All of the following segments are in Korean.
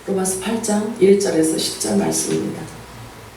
로마서 8장 1절에서 10절 말씀입니다.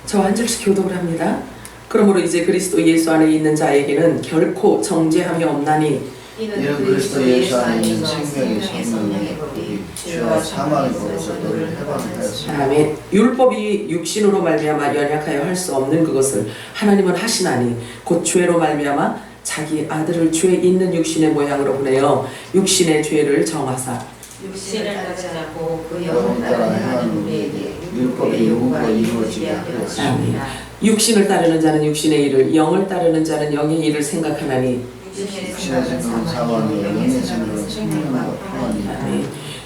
저와 한 절씩 교독을 합니다. 그러므로 이제 그리스도 예수 안에 있는 자에게는 결코 정죄함이 없나니 이는 그리스도 예수 안에 있는 생명의 성령의 법이 죄와 사망의 법에서 너를 해방하였습니다. 아멘. 율법이 육신으로 말미암아 연약하여 할 수 없는 그것을 하나님은 하시나니 곧 죄로 말미암아 자기 아들을 죄 있는 육신의 모양으로 보내어 육신의 죄를 정하사 육신을 따르지 않고 그 영을 따라 행하는 우리에게 율법의 요구가 이루어지게 하였습니다. 육신을 따르는 자는 육신의 일을, 영을 따르는 자는 영의 일을 생각하나니 육신의 생각은 사망이요 영의 생각은 생명과 평안이다.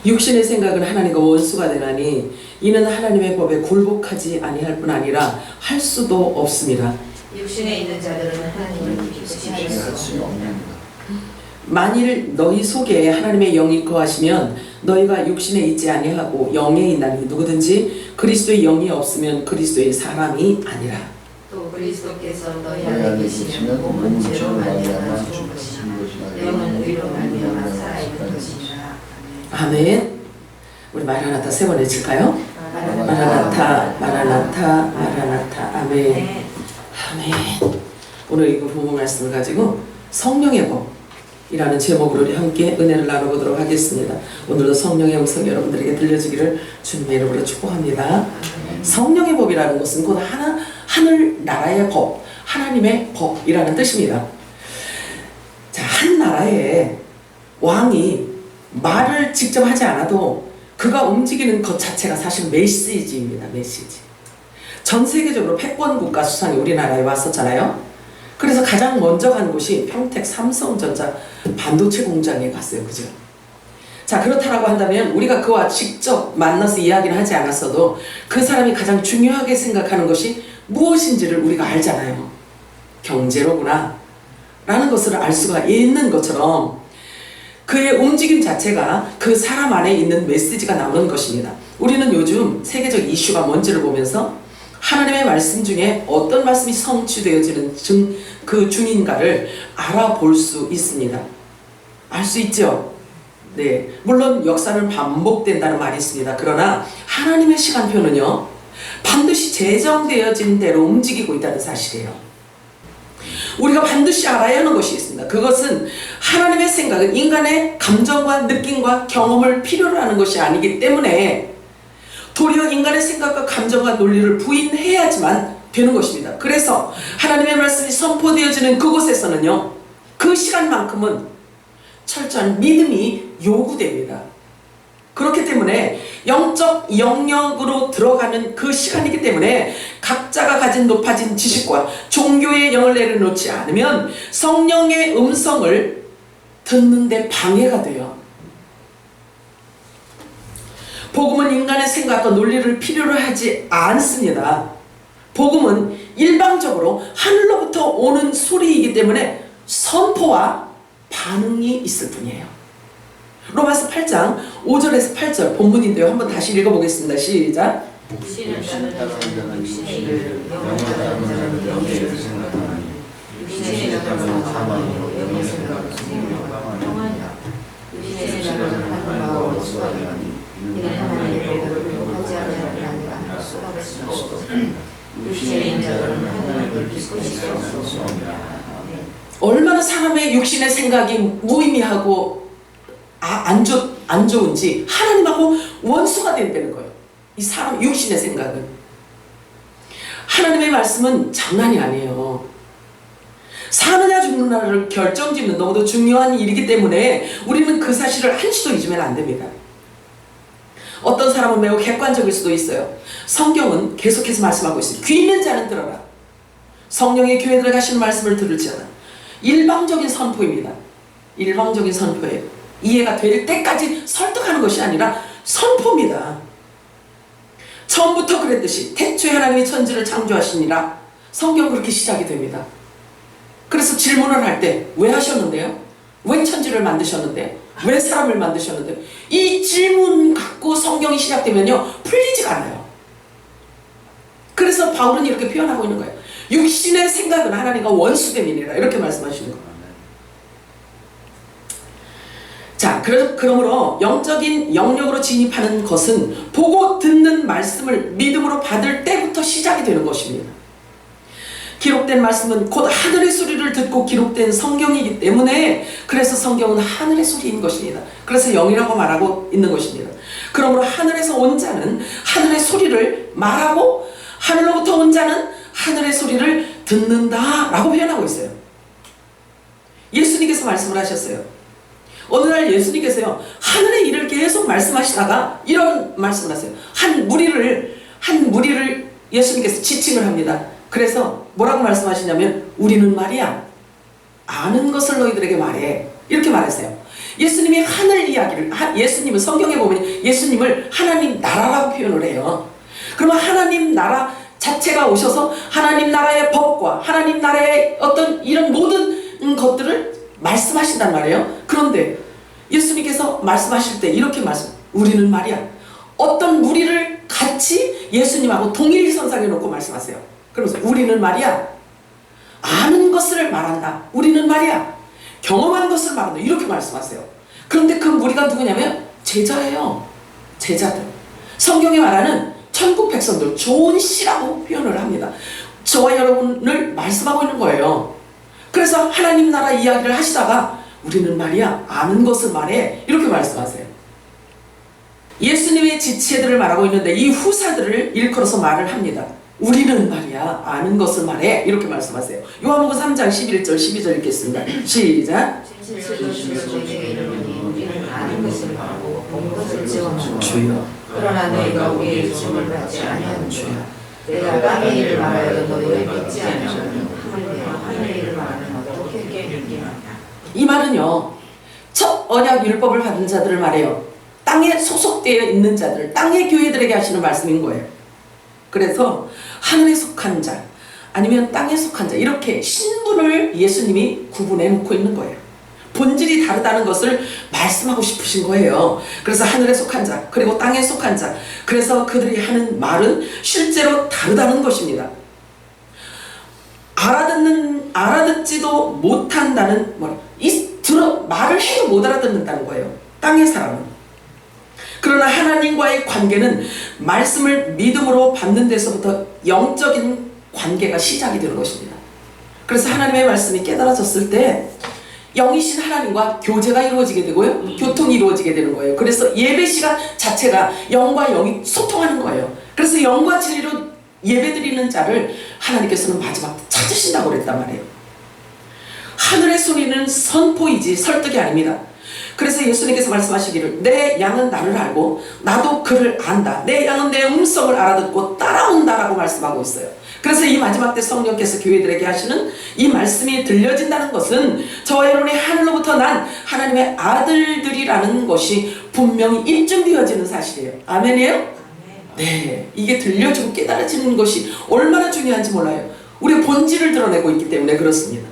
육신의 생각은 하나님과 원수가 되나니 이는 하나님의 법에 굴복하지 아니할 뿐 아니라 할 수도 없습니다. 육신에 있는 자들은 하나님을 기쁘시게 할 수 없습니다. 만일 너희 속에 하나님의 영이 거하시면 너희가 육신에 있지 아니하고 영에 있나니 누구든지 그리스도의 영이 없으면 그리스도의 사람이 아니라. 또 그리스도께서 너희 안에 계시면 몸은 죄로 말미암아 죽은 것이나 영은 의로 말미암아 살아있는 것이니라. 아멘. 우리 마라나타 세 번 외칠까요? 마라나타, 마라나타, 마라나타. 아멘. 아멘. 오늘 이 부분 말씀을 가지고 성령의 법이라는 제목으로 우리 함께 은혜를 나눠보도록 하겠습니다. 오늘도 성령의 음성이 여러분들에게 들려지기를 주님의 이름으로 축복합니다. 성령의 법이라는 것은 곧 하늘나라의 법, 하나님의 법이라는 뜻입니다. 자, 한 나라의 왕이 말을 직접 하지 않아도 그가 움직이는 것 자체가 사실 메시지입니다. 메시지. 전 세계적으로 패권국가 수상이 우리나라에 왔었잖아요. 그래서 가장 먼저 간 곳이 평택 삼성전자 반도체 공장에 갔어요. 그죠? 자, 그렇다라고 한다면 우리가 그와 직접 만나서 이야기를 하지 않았어도 그 사람이 가장 중요하게 생각하는 것이 무엇인지를 우리가 알잖아요. 경제로구나 라는 것을 알 수가 있는 것처럼 그의 움직임 자체가 그 사람 안에 있는 메시지가 나오는 것입니다. 우리는 요즘 세계적 이슈가 뭔지를 보면서 하나님의 말씀 중에 어떤 말씀이 성취되어지는 그 중인가를 알아볼 수 있습니다. 알 수 있죠? 네. 물론 역사는 반복된다는 말이 있습니다. 그러나 하나님의 시간표는요, 반드시 제정되어진 대로 움직이고 있다는 사실이에요. 우리가 반드시 알아야 하는 것이 있습니다. 그것은 하나님의 생각은 인간의 감정과 느낌과 경험을 필요로 하는 것이 아니기 때문에 도리어 인간의 생각과 감정과 논리를 부인해야지만 되는 것입니다. 그래서 하나님의 말씀이 선포되어지는 그곳에서는요, 그 시간만큼은 철저한 믿음이 요구됩니다. 그렇기 때문에 영적 영역으로 들어가는 그 시간이기 때문에 각자가 가진 높아진 지식과 종교의 영을 내려놓지 않으면 성령의 음성을 듣는 데 방해가 돼요. 복음은 인간의 생각과 논리를 필요로 하지 않습니다. 복음은 일방적으로 하늘로부터 오는 소리이기 때문에 선포와 반응이 있을 뿐이에요. 로마서 8장 5절에서 8절 본문인데요. 한번 다시 읽어보겠습니다. 시작. 육신을 따르는 자는 육신의 일을, 영을 따르는 자는 영의 일을 생각하나니 육신의 생각은 사망이요 영의 생각은 생명과 평안이라. 육신의 생각은 하나님과 원수가 되나니 이는 하나님의 법을 요구하지 아니하느라 할 수가 없으므로 육신의 있는 자들은 하나님을 기쁘시게 할 수 없느니라. 얼마나 사람의 육신의 생각이 무의미하고 안 좋은지 하나님하고 원수가 된다는 거예요. 이 사람 육신의 생각은. 하나님의 말씀은 장난이 아니에요. 사느냐 죽느냐를 결정짓는 너무도 중요한 일이기 때문에 우리는 그 사실을 한시도 잊으면 안 됩니다. 어떤 사람은 매우 객관적일 수도 있어요. 성경은 계속해서 말씀하고 있어요. 귀 있는 자는 들어라. 성령의 교회에 들어가시는 말씀을 들을지어다. 일방적인 선포입니다. 일방적인 선포예요. 이해가 될 때까지 설득하는 것이 아니라 선포입니다. 처음부터 그랬듯이 태초에 하나님이 천지를 창조하시니라. 성경 그렇게 시작이 됩니다. 그래서 질문을 할 때 왜 하셨는데요? 왜 천지를 만드셨는데요? 왜 사람을 만드셨는데요? 이 질문 갖고 성경이 시작되면요, 풀리지가 않아요. 그래서 바울은 이렇게 표현하고 있는 거예요. 육신의 생각은 하나님과 원수됨이니라. 이렇게 말씀하시는 거예요. 자, 그러므로 영적인 영역으로 진입하는 것은 보고 듣는 말씀을 믿음으로 받을 때부터 시작이 되는 것입니다. 기록된 말씀은 곧 하늘의 소리를 듣고 기록된 성경이기 때문에 그래서 성경은 하늘의 소리인 것입니다. 그래서 영이라고 말하고 있는 것입니다. 그러므로 하늘에서 온 자는 하늘의 소리를 말하고 하늘로부터 온 자는 하늘의 소리를 듣는다 라고 표현하고 있어요. 예수님께서 말씀을 하셨어요. 어느 날 예수님께서요 하늘의 일을 계속 말씀하시다가 이런 말씀을 하세요. 한 무리를 예수님께서 지칭을 합니다. 그래서 뭐라고 말씀하시냐면 우리는 말이야 아는 것을 너희들에게 말해 이렇게 말했어요. 예수님이 하늘 이야기를 예수님은 성경에 보면 예수님을 하나님 나라라고 표현을 해요. 그러면 하나님 나라 자체가 오셔서 하나님 나라의 법과 하나님 나라의 어떤 이런 모든 것들을 말씀하신단 말이에요. 그런데 예수님께서 말씀하실 때 이렇게 우리는 말이야 어떤 무리를 같이 예수님하고 동일선상에 놓고 말씀하세요. 그러면서 우리는 말이야 아는 것을 말한다. 우리는 말이야 경험한 것을 말한다. 이렇게 말씀하세요. 그런데 그 무리가 누구냐면 제자예요. 제자들. 성경에 말하는 천국 백성들 좋은 씨라고 표현을 합니다. 저와 여러분을 말씀하고 있는 거예요. 그래서 하나님 나라 이야기를 하시다가 우리는 말이야 아는 것을 말해 이렇게 말씀하세요. 예수님의 지체들을 말하고 있는데 이 후사들을 일컬어서 말을 합니다. 우리는 말이야 아는 것을 말해 이렇게 말씀하세요. 요한복음 3장 11절 12절 읽겠습니다. 시작. 우리는 아는 것을 말하고 본 것을 증언하노라. 주여. 그러나 너희가 우리의 증언을 받지 아니하는도다. 내가 땅의 일을 말하여도 너희를 믿지 아니하면 하물며 하늘의 일을 말하면 어떻게 믿겠느냐. 이 말은요 첫 언약 율법을 받은 자들을 말해요. 땅에 소속되어 있는 자들, 땅의 교회들에게 하시는 말씀인 거예요. 그래서 하늘에 속한 자 아니면 땅에 속한 자 이렇게 신분을 예수님이 구분해 놓고 있는 거예요. 본질이 다르다는 것을 말씀하고 싶으신 거예요. 그래서 하늘에 속한 자 그리고 땅에 속한 자 그래서 그들이 하는 말은 실제로 다르다는 것입니다. 알아듣지도 못한다는 말을 해도 못 알아듣는다는 거예요. 땅의 사람은. 그러나 하나님과의 관계는 말씀을 믿음으로 받는 데서부터 영적인 관계가 시작이 되는 것입니다. 그래서 하나님의 말씀이 깨달아졌을 때 영이신 하나님과 교제가 이루어지게 되고요. 교통이 이루어지게 되는 거예요. 그래서 예배 시간 자체가 영과 영이 소통하는 거예요. 그래서 영과 진리로 예배드리는 자를 하나님께서는 마지막 찾으신다고 그랬단 말이에요. 하늘의 소리는 선포이지 설득이 아닙니다. 그래서 예수님께서 말씀하시기를 내 양은 나를 알고 나도 그를 안다. 내 양은 내 음성을 알아듣고 따라온다라고 말씀하고 있어요. 그래서 이 마지막 때 성령께서 교회들에게 하시는 이 말씀이 들려진다는 것은 저와 여러분이 하늘로부터 난 하나님의 아들들이라는 것이 분명히 입증되어지는 사실이에요. 아멘이에요? 네, 이게 들려지고 깨달아지는 것이 얼마나 중요한지 몰라요. 우리의 본질을 드러내고 있기 때문에 그렇습니다.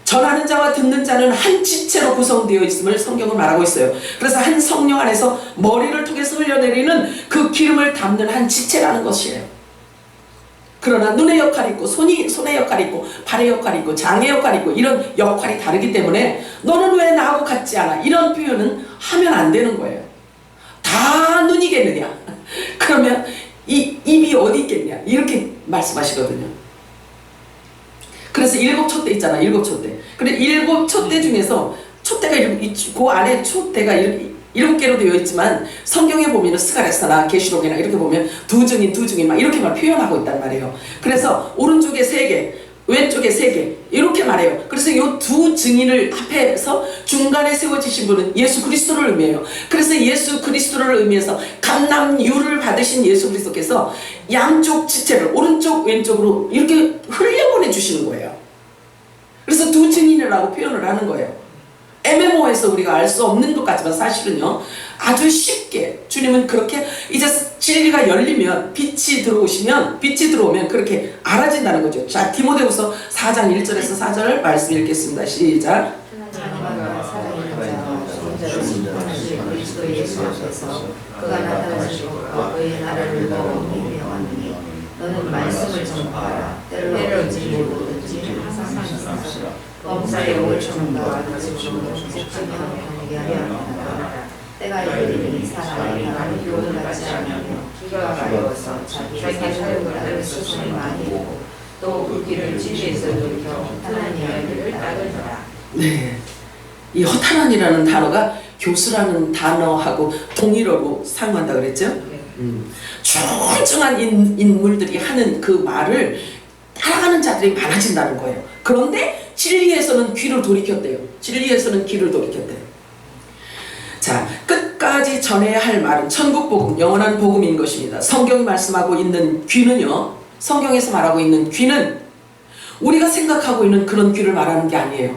전하는 자와 듣는 자는 한 지체로 구성되어 있음을 성경은 말하고 있어요. 그래서 한 성령 안에서 머리를 통해서 흘려내리는 그 기름을 담는 한 지체라는 것이에요. 그러나 눈의 역할이 있고 손의 역할이 있고 발의 역할이 있고 장의 역할이 있고 이런 역할이 다르기 때문에 너는 왜 나하고 같지 않아? 이런 표현은 하면 안 되는 거예요. 다 눈이겠느냐? 그러면 이 입이 어디 있겠냐? 이렇게 말씀하시거든요. 그래서 7촛대 있잖아. 7촛대. 근데 7촛대 중에서 촛대가 그 안에 촛대가 7개로 되어 있지만 성경에 보면 스가랴서나 계시록이나 이렇게 보면 두 증인 막 이렇게만 표현하고 있단 말이에요. 그래서 오른쪽에 3개 왼쪽에 3개 이렇게 말해요. 그래서 이 두 증인을 합해서 중간에 세워지신 분은 예수 그리스도를 의미해요. 그래서 예수 그리스도를 의미해서 감남유를 받으신 예수 그리스도께서 양쪽 지체를 오른쪽 왼쪽으로 이렇게 흘려보내 주시는 거예요. 그래서 두 증인이라고 표현을 하는 거예요. 애매모호해서 우리가 알 수 없는 것 같지만 사실은요 아주 쉽게 주님은 그렇게 이제 진리가 열리면 빛이 들어오면 그렇게 알아진다는 거죠. 자, 디모데후서 4장 1절에서 4절 말씀 읽겠습니다. 시작. 하나님과 살아있는 자와 죽은 자를 심판하실 그리스도 예수 앞에서 그가 나타나실 것과 그의 나라를 너무 미명하느니 너는 말씀을 전파하라. 때를 모르든지 항상 있으라. 범사의 옳은 정도와 가지고 직분하게 아니하며 때가 이르리니 사람이 바람이 요를 받지 않으며 기가 가려워서 자기의 사욕을 따를 스승을 많이 보고 또 그 길을 진리에서 돌이켜 하나님의 길을 따르더라. 네, 이 허탄한이라는 단어가 교수라는 단어하고 동일어로 사용한다 그랬죠? 출중한 인물들이 하는 그 말을 따라가는 자들이 많아진다는 거예요. 그런데 진리에서는 귀를 돌이켰대요. 진리에서는 귀를 돌이켰대요. 자, 끝까지 전해야 할 말은 천국복음, 영원한 복음인 것입니다. 성경이 말씀하고 있는 귀는요, 성경에서 말하고 있는 귀는 우리가 생각하고 있는 그런 귀를 말하는 게 아니에요.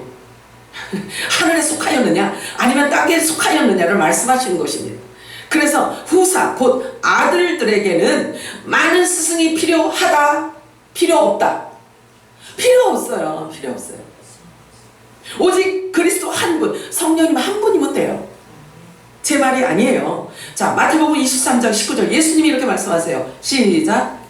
하늘에 속하였느냐 아니면 땅에 속하였느냐를 말씀하시는 것입니다. 그래서 후사 곧 아들들에게는 많은 스승이 필요하다, 필요 없다. 필요 없어요. 필요 없어요. 오직 그리스도 한 분, 성령님 한 분이면 돼요. 제 말이 아니에요. 자, 마태복음 23장 19절 예수님이 이렇게 말씀하세요. 시작.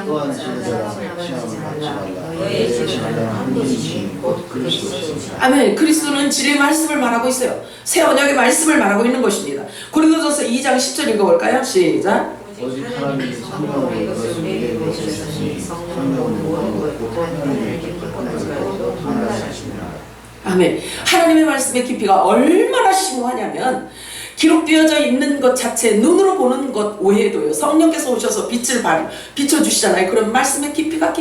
또한 지도자가 시험을 받지 말라. 너희의 지도자는 한 분이시 곧 그리스도시라. 아멘. 그리스도는 진리의 말씀을 말하고 있어요. 새 언약의 말씀을 말하고 있는 것입니다. 고린도전서 2장 10절 읽어볼까요? 시작. 오직 하나님이 성령으로 이것을 우리에게 보내셨으니 성령은 무엇이고 또 하나님의 깊이가 가지고 판단하시느라. 아멘. 하나님의 말씀의 깊이가 얼마나 심오하냐면 기록되어져 있는 것 자체 눈으로 보는 것 외에도요, 성령께서 오셔서 빛을 비춰주시잖아요. 그런 말씀의 깊이가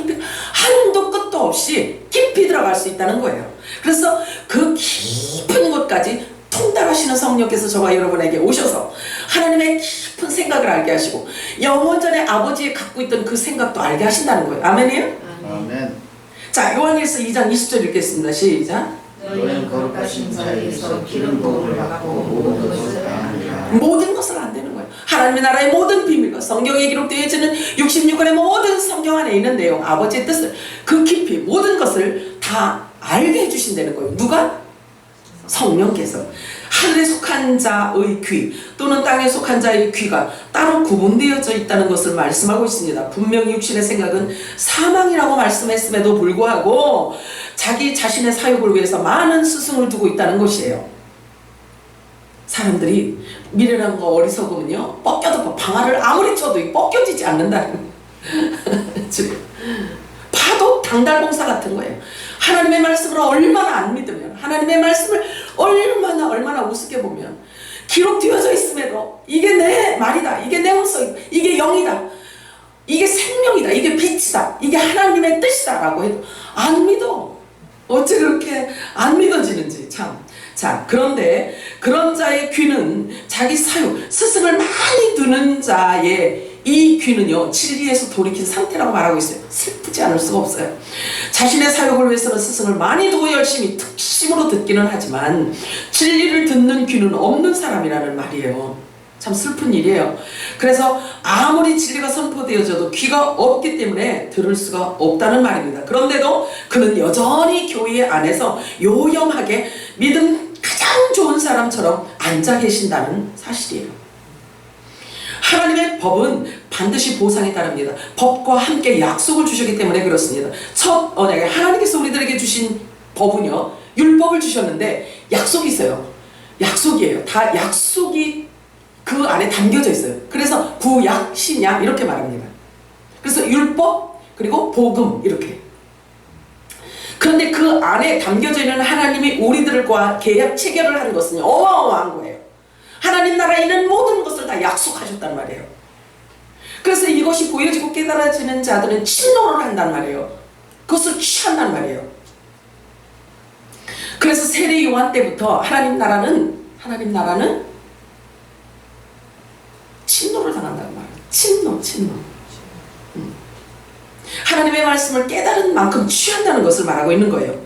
한도 끝도 없이 깊이 들어갈 수 있다는 거예요. 그래서 그 깊은 곳까지 통달하시는 성령께서 저와 여러분에게 오셔서 하나님의 깊은 생각을 알게 하시고 영원전에 아버지의 갖고 있던 그 생각도 알게 하신다는 거예요. 아멘이에요? 아멘. 자, 요한일서 2장 20절 읽겠습니다. 시작. 너희는 거룩하신 자에게서 기름 부음을 받고 모든 것을 아니라. 모든 것을 안 되는 거예요. 하나님의 나라의 모든 비밀과 성경에 기록되어지는 66권의 모든 성경 안에 있는 내용, 아버지의 뜻을, 그 깊이 모든 것을 다 알게 해주신다는 거예요. 누가? 성령께서. 하늘에 속한 자의 귀 또는 땅에 속한 자의 귀가 따로 구분되어져 있다는 것을 말씀하고 있습니다. 분명히 육신의 생각은 사망이라고 말씀했음에도 불구하고 자기 자신의 사욕을 위해서 많은 스승을 두고 있다는 것이에요. 사람들이 미련한 거 어리석으면요, 벗겨도 방아를 아무리 쳐도 벗겨지지 않는다는 지금 파도 당달봉사 같은 거예요. 하나님의 말씀을 얼마나 안 믿으면, 하나님의 말씀을 얼마나 우습게 보면, 기록되어져 있음에도 이게 내 말이다, 이게 내 음성이다, 이게 영이다, 이게 생명이다, 이게 빛이다, 이게 하나님의 뜻이다 라고 해도 안 믿어. 어째 그렇게 안 믿어지는지 참. 자, 그런데 그런 자의 귀는 자기 사유, 스승을 많이 두는 자의 이 귀는요, 진리에서 돌이킨 상태라고 말하고 있어요. 슬프지 않을 수가 없어요. 자신의 사역을 위해서는 스승을 많이 두고 열심히 특심으로 듣기는 하지만 진리를 듣는 귀는 없는 사람이라는 말이에요. 참 슬픈 일이에요. 그래서 아무리 진리가 선포되어져도 귀가 없기 때문에 들을 수가 없다는 말입니다. 그런데도 그는 여전히 교회 안에서 요염하게 믿음 가장 좋은 사람처럼 앉아 계신다는 사실이에요. 하나님의 법은 반드시 보상에 따릅니다. 법과 함께 약속을 주셨기 때문에 그렇습니다. 첫 언약에 하나님께서 우리들에게 주신 법은요, 율법을 주셨는데 약속이 있어요. 약속이에요. 다 약속이 그 안에 담겨져 있어요. 그래서 구약, 신약 이렇게 말합니다. 그래서 율법 그리고 복음 이렇게. 그런데 그 안에 담겨져 있는 하나님이 우리들과 계약 체결을 하는 것은 어마어마한 거예요. 하나님 나라에 있는 모든 것을 다 약속하셨단 말이에요. 그래서 이것이 보여지고 깨달아지는 자들은 침노를 한단 말이에요. 그것을 취한단 말이에요. 그래서 세례 요한 때부터 하나님 나라는 침노를 당한다는 말이에요. 침노. 하나님의 말씀을 깨달은 만큼 취한다는 것을 말하고 있는 거예요.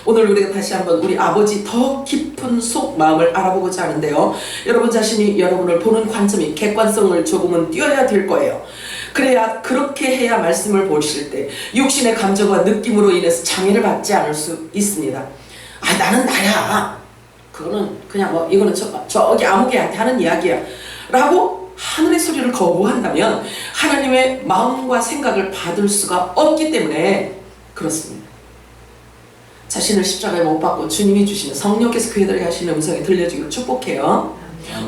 오늘 우리가 다시 한번 우리 아버지 더 깊은 속 마음을 알아보고자 하는데요, 여러분 자신이 여러분을 보는 관점이 객관성을 조금은 띄어야 될 거예요. 그래야 그렇게 해야 말씀을 보실 때 육신의 감정과 느낌으로 인해서 장애를 받지 않을 수 있습니다. 아, 나는 나야, 그거는 그냥 뭐 이거는 저기 아무개한테 하는 이야기야 라고 하늘의 소리를 거부한다면 하나님의 마음과 생각을 받을 수가 없기 때문에 그렇습니다. 자신을 십자가에 못 박고 주님이 주시는 성령께서 그들에게 하시는 음성이 들려주기를 축복해요.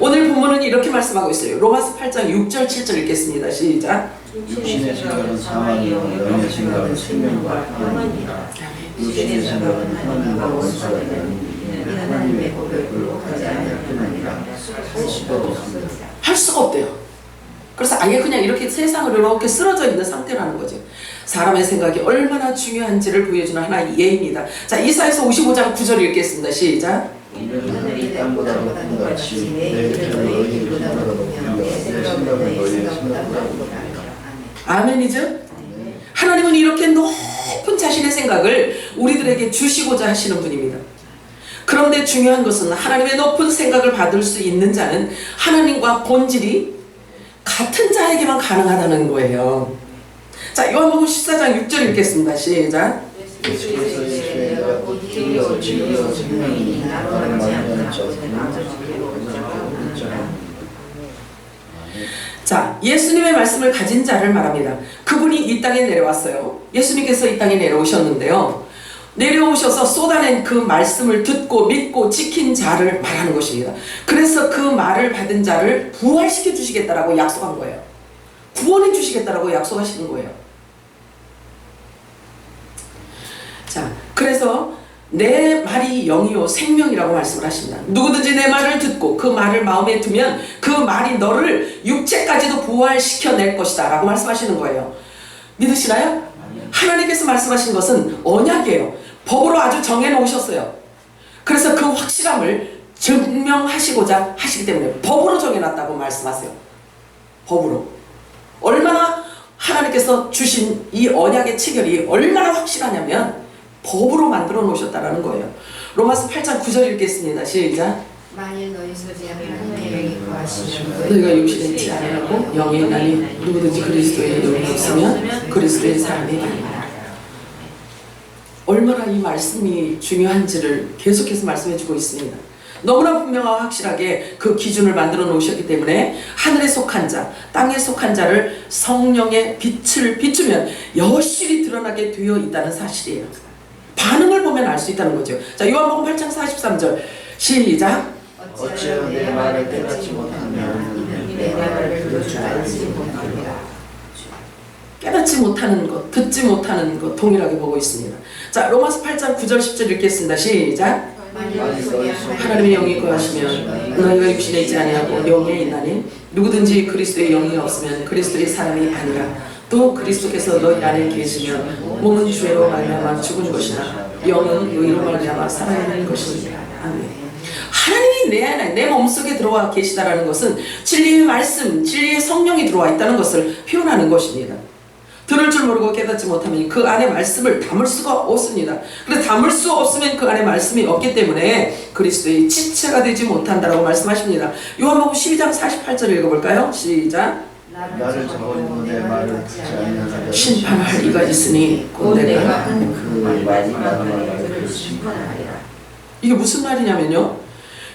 오늘 본문은 이렇게 말씀하고 있어요. 로마서 8장 6절 7절 읽겠습니다. 시작. 육신의 생각은 사망이요 영의 생각은 생명과 평안이라. 육신의 생각은 하나님과 원수가 되는 이는 하나님의 법에 굴복하지 않을 뿐 아니라 할 수도 없습니다. 할 수가 없대요. 그래서 아예 그냥 이렇게 세상으로 이렇게 쓰러져 있는 상태라는 거죠. 사람의 생각이 얼마나 중요한지를 보여주는 하나의 예입니다. 자, 이사야서 55장 9절 읽겠습니다. 시작. 하늘이 땅보다 높은 같이 내 길을 너희 길보다 높으며 내 생각은 너희 생각보다 높으리라. 아멘이죠? 하나님은 이렇게 높은 자신의 생각을 우리들에게 주시고자 하시는 분입니다. 그런데 중요한 것은 하나님의 높은 생각을 받을 수 있는 자는 하나님과 본질이 같은 자에게만 가능하다는 거예요. 자, 요한복음 14장 6절 읽겠습니다. 시작. 예수께서 내가 곧 길이요 진리요 생명이니 나로 말하지 않는 자는 아버지께로 오는 자라. 자, 예수님의 말씀을 가진 자를 말합니다. 그분이 이 땅에 내려왔어요. 예수님께서 이 땅에 내려오셨는데요. 내려오셔서 쏟아낸 그 말씀을 듣고 믿고 지킨 자를 말하는 것입니다. 그래서 그 말을 받은 자를 부활시켜 주시겠다라고 약속한 거예요. 구원해 주시겠다라고 약속하시는 거예요. 자, 그래서 내 말이 영이요 생명이라고 말씀을 하십니다. 누구든지 내 말을 듣고 그 말을 마음에 두면 그 말이 너를 육체까지도 부활시켜낼 것이다 라고 말씀하시는 거예요. 믿으시나요? 하나님께서 말씀하신 것은 언약이에요. 법으로 아주 정해놓으셨어요. 그래서 그 확실함을 증명하시고자 하시기 때문에 법으로 정해놨다고 말씀하세요. 법으로. 얼마나 하나님께서 주신 이 언약의 체결이 얼마나 확실하냐면 법으로 만들어 놓으셨다는 거예요. 로마서 8장 9절 읽겠습니다. 시작. 만일 너희 소지 하나님의 영이 거하시면 너희가 육신에 있지 아니하고 영에 있나니 누구든지 그리스도의 영이 없으면 그리스도의 사람이 아니라. 얼마나 이 말씀이 중요한지를 계속해서 말씀해주고 있습니다. 너무나 분명하고 확실하게 그 기준을 만들어 놓으셨기 때문에 하늘에 속한 자, 땅에 속한 자를 성령의 빛을 비추면 여실히 드러나게 되어 있다는 사실이에요. 반응을 보면 알 수 있다는 거죠. 자, 요한복음 8장 43절 시작. 어찌하여 내 말을 깨닫지 못하면 이는 내 말을 들을 줄 알지 못합니다. 깨닫지 못하는 것, 듣지 못하는 것 동일하게 보고 있습니다. 자, 로마서 8장 9절 10절 읽겠습니다. 시작. 하나님의 영이 거하시면 너희가 육신에 있지 아니하고 영에 있나니 누구든지 그리스도의 영이 없으면 그리스도의 사람이 아니라. 또 그리스도께서 너희 안에 계시면 몸은 죄로 말미암아 죽은 것이나 영은 의로 말미암아 살아있는 것입니다. 아멘. 하나님이 내 안에 내 몸속에 들어와 계시다라는 것은 진리의 말씀, 진리의 성령이 들어와 있다는 것을 표현하는 것입니다. 들을 줄 모르고 깨닫지 못하면 그 안에 말씀을 담을 수가 없습니다. 그래서 담을 수 없으면 그 안에 말씀이 없기 때문에 그리스도의 지체가 되지 못한다라고 말씀하십니다. 요한복음 12장 48절 읽어볼까요? 시작. 나를 저버리고 내 말을 듣지 아니하는 심판할 이가 있으니 곧 내가 그 마지막 날에 그를 심판하리라. 이게 무슨 말이냐면요,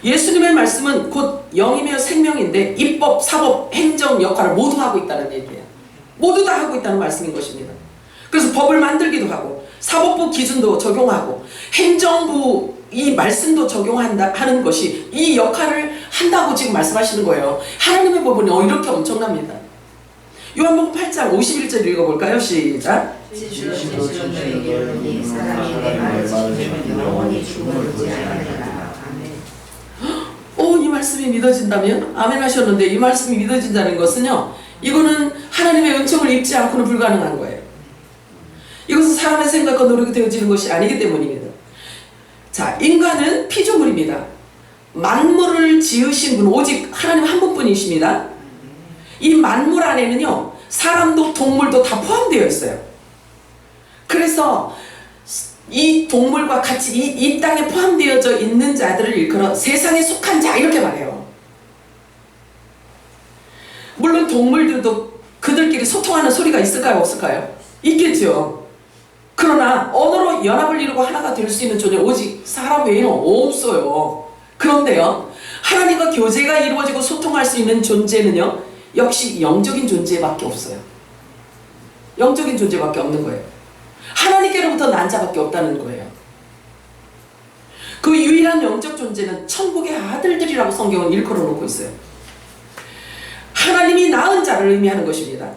예수님의 말씀은 곧 영이며 생명인데 입법, 사법, 행정 역할을 모두 하고 있다는 얘기예요. 모두 다 하고 있다는 말씀인 것입니다. 그래서 법을 만들기도 하고 사법부 기준도 적용하고 행정부 이 말씀도 적용한다 하는 것이 이 역할을 한다고 지금 말씀하시는 거예요. 하나님의 법은 이렇게 엄청납니다. 요한복음 8장 51절 읽어볼까요? 시작. 이 말씀이 믿어진다면? 아멘 하셨는데 이 말씀이 믿어진다는 것은요, 이거는 하나님의 은총을 입지 않고는 불가능한 거예요. 이것은 사람의 생각과 노력이 되어지는 것이 아니기 때문입니다. 자, 인간은 피조물입니다. 만물을 지으신 분 오직 하나님 한 분뿐이십니다. 이 만물 안에는요, 사람도 동물도 다 포함되어 있어요. 그래서 이 동물과 같이 이 땅에 포함되어져 있는 자들을 일컬어 세상에 속한 자 이렇게 말해요. 물론 동물들도 그들끼리 소통하는 소리가 있을까요? 없을까요? 있겠죠. 그러나 언어로 연합을 이루고 하나가 될 수 있는 존재 오직 사람 외에는 없어요. 그런데요, 하나님과 교제가 이루어지고 소통할 수 있는 존재는요, 역시 영적인 존재밖에 없어요. 영적인 존재밖에 없는 거예요. 하나님께로부터 난 자밖에 없다는 거예요. 그 유일한 영적 존재는 천국의 아들들이라고 성경은 일컬어 놓고 있어요. 하나님이 낳은 자를 의미하는 것입니다.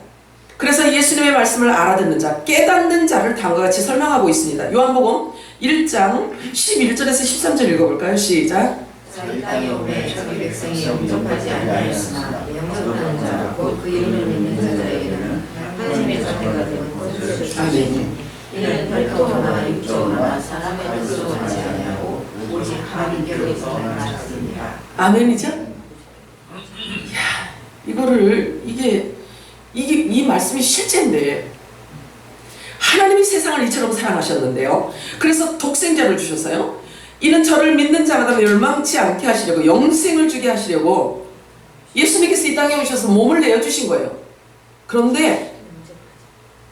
그래서 예수님의 말씀을 알아듣는 자, 깨닫는 자를 다음과 같이 설명하고 있습니다. 요한복음 1장 11절에서 13절 읽어볼까요? 시작. 자기 땅에 오매 자기 백성이 영접하지 아니하였으나 영접하는 자, 곧 그 이름을 믿는 자들에게는 하나님의 자녀가 되는 것을 주시니 이는 혈통이나 육조나 사람의 뜻으로 하지 아니하고 오직 하나님께로서 나셨습니다. 아멘이죠? 이거를 이 말씀이 실제인데 하나님이 세상을 이처럼 사랑하셨는데요. 그래서 독생자를 주셨어요. 이는 저를 믿는 자마다 멸망치 않게 하시려고 영생을 주게 하시려고 예수님께서 이 땅에 오셔서 몸을 내어주신 거예요. 그런데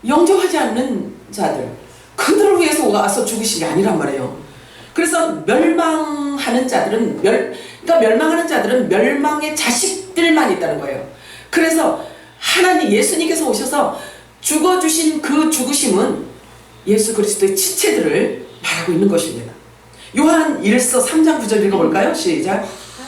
영접하지 않는 자들, 그들을 위해서 와서 죽으신 게 아니란 말이에요. 그래서 멸망하는 자들은 멸망하는 자들은 멸망의 자식들만 있다는 거예요. 그래서 예수님께서 오셔서 죽어주신 그 죽으심은 예수 그리스도의 지체들을 말하고 있는 것입니다. 요한 1서 3장 9절 읽어볼까요? 시작.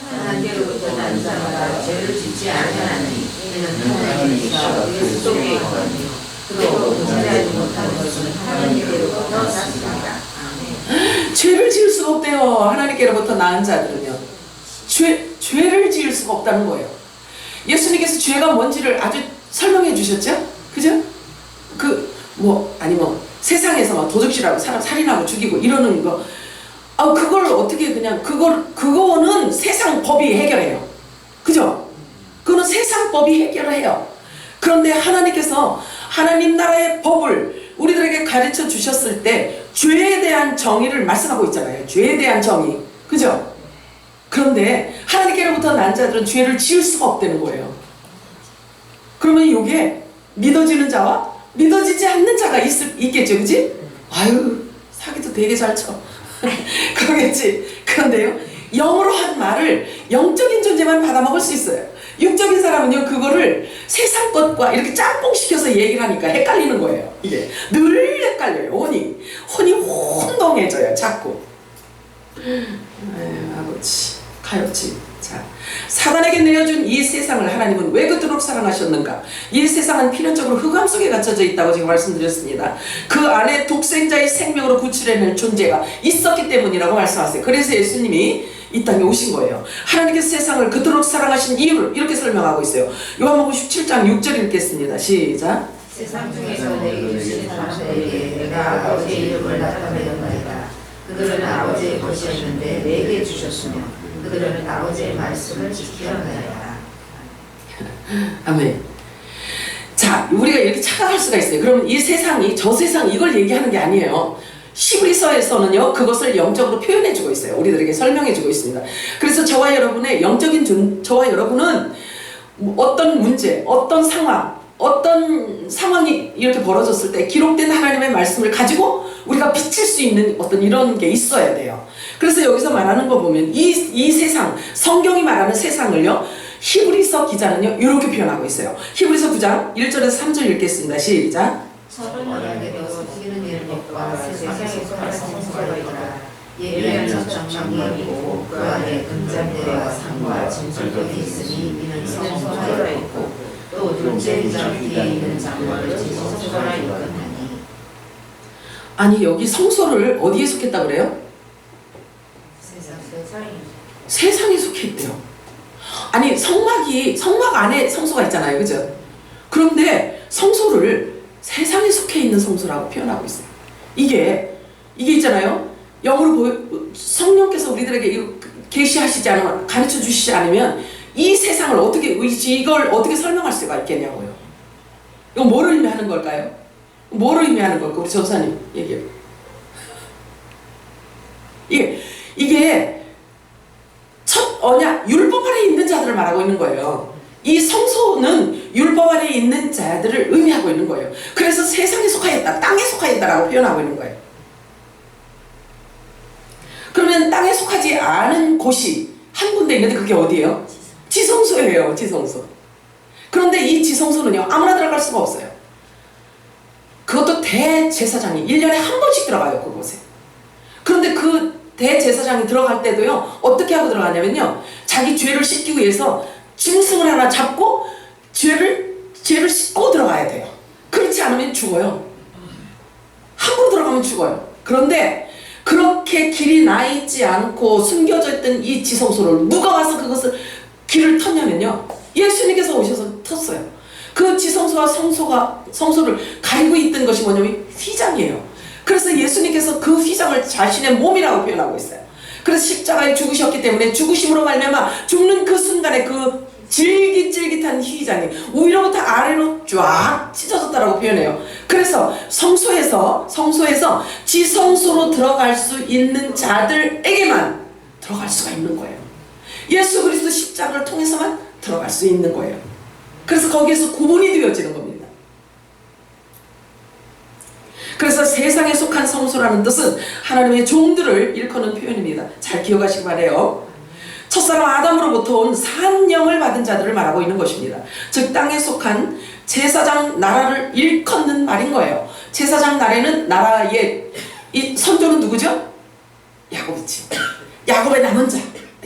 하나님께로부터 난 자마다 죄를 짓지 아니하나니 이는 하나님께서 그 속에 있거든요. 그도 범죄하지 못한 것은 하나님께로부터 났습니다. 아멘. 죄를 지을 수가 없대요. 하나님께로부터 낳은 자들은요. 죄를 지을 수가 없다는 거예요. 예수님께서 죄가 뭔지를 아주 설명해 주셨죠? 그죠? 세상에서 막 도둑질하고 사람 살인하고 죽이고 이러는 거. 그걸 어떻게 그거는 세상 법이 해결해요. 그죠? 그거는 세상 법이 해결해요. 그런데 하나님께서 하나님 나라의 법을 우리들에게 가르쳐 주셨을 때 죄에 대한 정의를 말씀하고 있잖아요. 죄에 대한 정의. 그죠? 그런데 하나님께로부터 난 자들은 죄를 지을 수가 없다는 거예요. 그러면 이게 믿어지는 자와 믿어지지 않는 자가 있겠죠. 그지? 아유, 사기도 되게 잘 쳐. 그러겠지. 그런데요, 영으로 한 말을 영적인 존재만 받아먹을 수 있어요. 육적인 사람은요, 그거를 세상 것과 이렇게 짬뽕시켜서 얘기를 하니까 헷갈리는 거예요. 이게 늘 헷갈려요. 혼이 혼동해져요. 자꾸. 아버지, 가요지. 자, 사단에게 내어준 이 세상을 하나님은 왜 그토록 사랑하셨는가? 이 세상은 필연적으로 흑암 속에 갇혀져 있다고 제가 말씀드렸습니다. 그 안에 독생자의 생명으로 구출해낼 존재가 있었기 때문이라고 말씀하세요. 그래서 예수님이 이 땅에 오신 거예요. 하나님께서 세상을 그토록 사랑하신 이유를 이렇게 설명하고 있어요. 요한복음 17장 6절 읽겠습니다. 시작. 세상 중에서 내게 주신 사람들에게 내가 아버지의 이름을 나타내었나이다. 그들은 아버지의 것이었는데 내게 주셨으며 그들은 아버지의 말씀을 지키었나이다. 아멘. 자, 우리가 이렇게 착각할 수가 있어요. 그러면 이 세상이 저 세상 이걸 얘기하는 게 아니에요. 히브리서에서는요, 그것을 영적으로 표현해주고 있어요. 우리들에게 설명해주고 있습니다. 그래서 저와 여러분은 어떤 문제, 어떤 상황이 이렇게 벌어졌을 때 기록된 하나님의 말씀을 가지고 우리가 비칠 수 있는 어떤 이런 게 있어야 돼요. 그래서 여기서 말하는 거 보면 이 세상, 성경이 말하는 세상을요, 히브리서 기자는요, 이렇게 표현하고 있어요. 히브리서 9장 1절에서 3절 읽겠습니다. 시작. 서로 언약에 넣어서 튀는 일과 세상에 속한 성소가 있다. 예비한 첫 장막이고 그 안에 금잔대와 상과 진설벽이 있으니 이는 성소가 있고 또 둘째 장 뒤에 있는 장막을 지성소가 있거니와. 아니, 여기 성소를 어디에 속했다 그래요? 세상에 속해 있대요. 아니, 성막 안에 성소가 있잖아요. 그죠? 그런데 성소를 세상에 속해 있는 성소라고 표현하고 있어요. 이게 있잖아요. 영으로 성령께서 우리들에게 계시하시지 않으면, 가르쳐 주시지 않으면 이 세상을 이걸 어떻게 설명할 수가 있겠냐고요. 이거 뭐를 의미하는 걸까요? 뭐를 의미하는 걸까? 우리 전사님 얘기해요. 이게 첫 언약, 율법 아래 있는 자들을 말하고 있는 거예요. 이 성소는 율법 아래 있는 자들을 의미하고 있는 거예요. 그래서 세상에 속하였다, 땅에 속하였다라고 표현하고 있는 거예요. 그러면 땅에 속하지 않은 곳이 한 군데 있는데 그게 어디예요? 지성소예요. 지성소. 그런데 이 지성소는요, 아무나 들어갈 수가 없어요. 그것도 대제사장이 1년에 한 번씩 들어가요. 그곳에. 그런데 그 대제사장이 들어갈 때도요, 어떻게 하고 들어가냐면요, 자기 죄를 씻기 위해서 짐승을 하나 잡고 죄를 씻고 들어가야 돼요. 그렇지 않으면 죽어요. 함부로 들어가면 죽어요. 그런데 그렇게 길이 나 있지 않고 숨겨져 있던 이 지성소를 누가 와서 그것을 길을 텄냐면요, 예수님께서 오셔서 텄어요. 그 지성소와 성소를 가리고 있던 것이 뭐냐면 휘장이에요. 그래서 예수님께서 그 휘장을 자신의 몸이라고 표현하고 있어요. 그래서 십자가에 죽으셨기 때문에 죽으심으로 말미암아 죽는 그 순간에 그 질깃질깃한 휘장이 위로부터 아래로 쫙 찢어졌다라고 표현해요. 그래서 성소에서 지성소로 들어갈 수 있는 자들에게만 들어갈 수가 있는 거예요. 예수 그리스도 십자가를 통해서만 들어갈 수 있는 거예요. 그래서 거기에서 구분이 되어지는 겁니다. 그래서 세상에 속한 성소라는 뜻은 하나님의 종들을 일컫는 표현입니다. 잘 기억하시기 바라요. 첫사람 아담으로부터 온 산령을 받은 자들을 말하고 있는 것입니다. 즉 땅에 속한 제사장 나라를 일컫는 말인 거예요. 제사장 나라의 이 선조는 누구죠? 야곱이지. 야곱의 남은 자,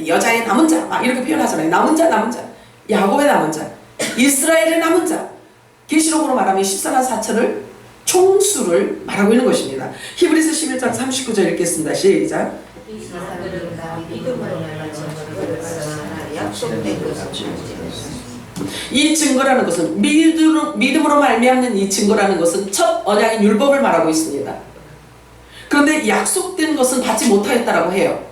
여자의 남은 자, 막 이렇게 표현하잖아요. 남은 자, 야곱의 남은 자, 이스라엘의 남은 자. 계시록으로 말하면 14만 4천을 총수를 말하고 있는 것입니다. 히브리서 11장 39절 읽겠습니다. 시작. 이 사람들은 다 믿음으로 약속된 것을 이 증거라는 것은 믿음으로 말미암는 이 증거라는 것은 첫 언약인 율법을 말하고 있습니다. 그런데 약속된 것은 받지 못하였다라고 해요.